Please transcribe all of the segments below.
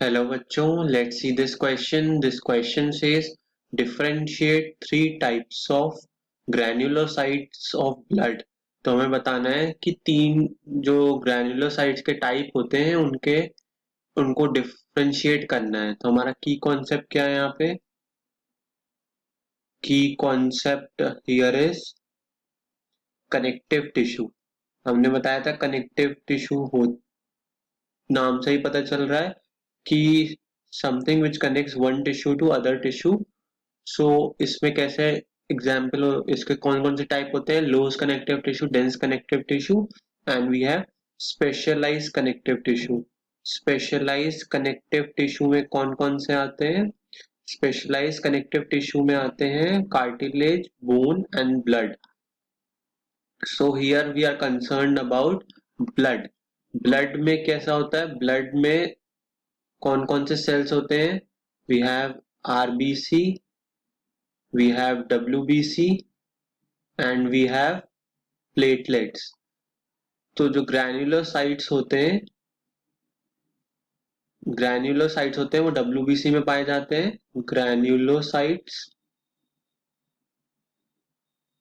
Hello बच्चों, let's see this question. This question says differentiate three types of granulocytes of blood. तो हमें बताना है कि तीन जो granulocytes के टाइप होते हैं उनको डिफरेंशिएट करना है. तो हमारा की कॉन्सेप्ट क्या है यहाँ पे? की concept here is connective tissue. हमने बताया था कनेक्टिव टिश्यू हो नाम से ही पता चल रहा है कि something which connects one tissue to other tissue. So इसमें कैसे एग्जाम्पल इसके कौन कौन से टाइप होते हैं? Loose connective tissue, dense connective tissue and we have specialize connective tissue. Specialize connective tissue में कौन कौन से आते हैं? स्पेशलाइज कनेक्टिव टिश्यू में आते हैं cartilage, bone and blood. So here we are concerned about blood. Blood में कैसा होता है? ब्लड में कौन कौन से सेल्स होते हैं? We have RBC, we have WBC and we have platelets. तो जो ग्रैन्युलोसाइट्स होते हैं वो डब्ल्यूबीसी में पाए जाते हैं. Granulocytes,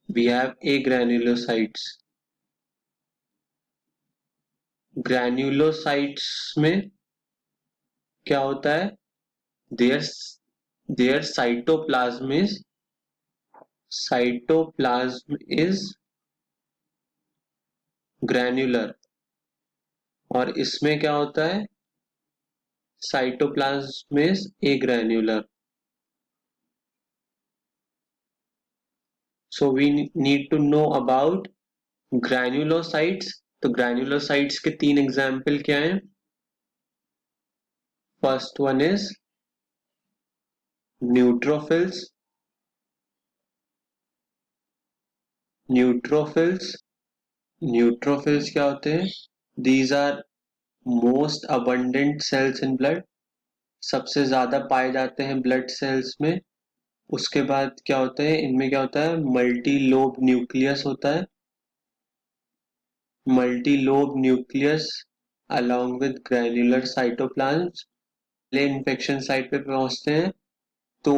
we have agranulocytes. Granulocytes में क्या होता है? Their their cytoplasm is granular. और इसमें क्या होता है? Cytoplasm is agranular. So we need to know about granulocytes. तो granulocytes के तीन एग्जाम्पल क्या हैं? First one is neutrophils. Neutrophils क्या होते हैं? These are most abundant cells in blood. सबसे ज्यादा पाए जाते हैं ब्लड सेल्स में. उसके बाद क्या होता है? इनमें क्या होता है? मल्टी लोब न्यूक्लियस होता है. Multi lobe nucleus along with granular cytoplasms. पहले इन्फेक्शन साइट पे पहुंचते हैं तो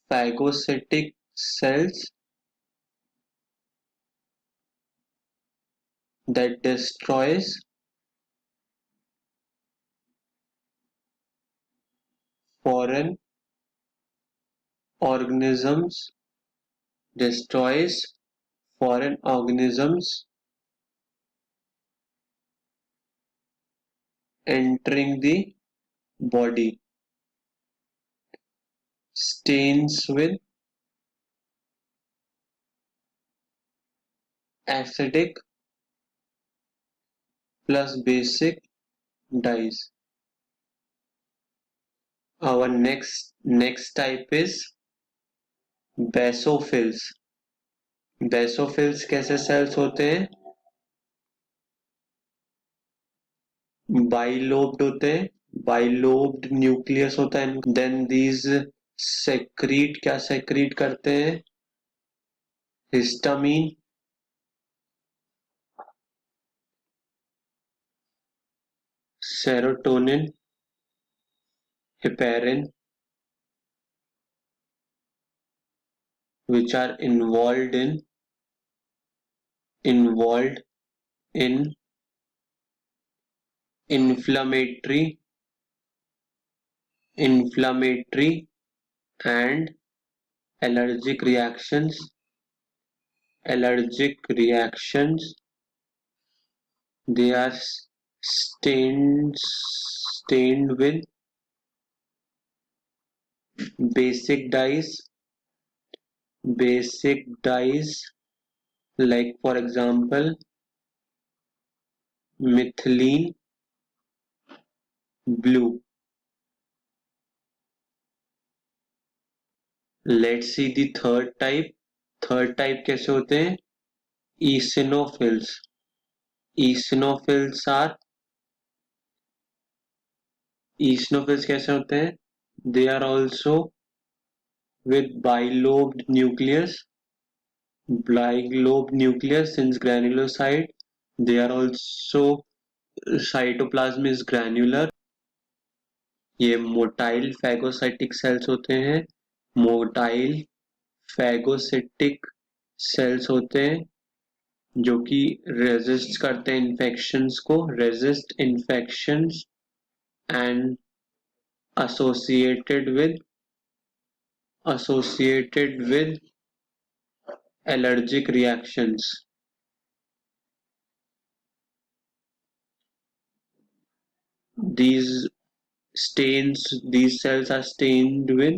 phagocytic cells that destroys foreign organisms entering the body, stains with acidic plus basic dyes. Our next type is basophils. basophils कैसे sales होते हैं? Bilobed होते हैं. बाइलोब्ड न्यूक्लियस होता है. देन दीज सेक्रीट, क्या सेक्रीट करते हैं? Histamine, serotonin, heparin, which are involved in inflammatory and allergic reactions. They are stained with basic dyes, like for example methylene blue. Let's see the third type. कैसे होते हैं? eosinophils. eosinophils कैसे होते हैं? They are also with bilobed nucleus since granulocyte. They are also cytoplasm is granular. ये motile phagocytic cells होते हैं, motile phagocytic sales होते हैं जो कि रेजिस्ट करते हैं इन्फेक्शंस को, resist infections and associated with associated with allergic reactions. These these cells are stained with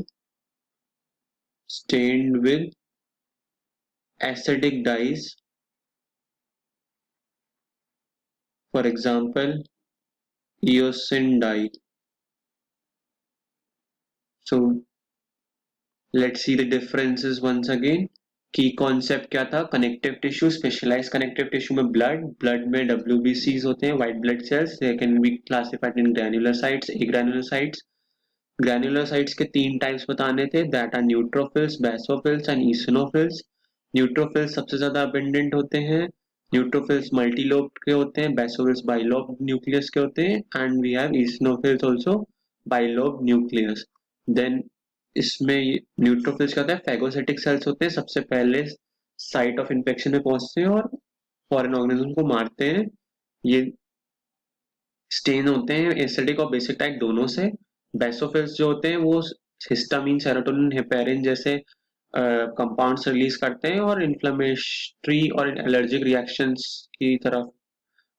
acidic dyes. For example, eosin dye. So let's see the differences once again. की concept क्या था? Connective tissue, specialized connective tissue में blood में WBCs होते हैं, white blood cells, they can be classified in granulocytes, agranulocytes. Granulocytes के 3 types बताने थे, that are neutrophils, basophils and eosinophils. Neutrophils सबसे ज्यादा अबंडेंट होते हैं, न्यूट्रोफिल्स मल्टीलोब के होते हैं, बेसोफिल्स बाइलोब न्यूक्लियस के होते हैं, and we have eosinophils also bilobe nucleus. Then इसमें न्यूट्रोफिल्स क्या होता है? फैगोसिटिक सेल्स होते हैं, सबसे पहले साइट ऑफ इन्फेक्शन में पहुंचते हैं और फॉरेन ऑर्गेनिज्म को मारते हैं। ये स्टेन होते हैं एसिडिक और बेसिक टाइप दोनों से। बेसोफिल्स जो होते हैं वो हिस्टामिन, सेरोटोनिन, हेपेरिन जैसे कंपाउंड्स रिलीज करते हैं और इन्फ्लेमेटरी और एलर्जिक रिएक्शंस की तरफ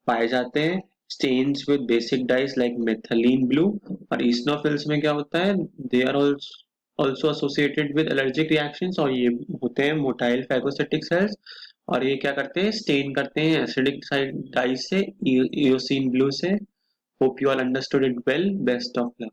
पाए जाते हैं। Stains with basic dyes like methylene blue. और ईस्नोफिल्स में क्या होता है? They are also associated with allergic reactions और ये होते हैं मोटाइल फैगोसिटिक सेल्स और ये क्या करते हैं? स्टेन करते हैं एसिडिक डाइज से, ईओसिन ब्लू से। Hope you all understood it well. Best of luck.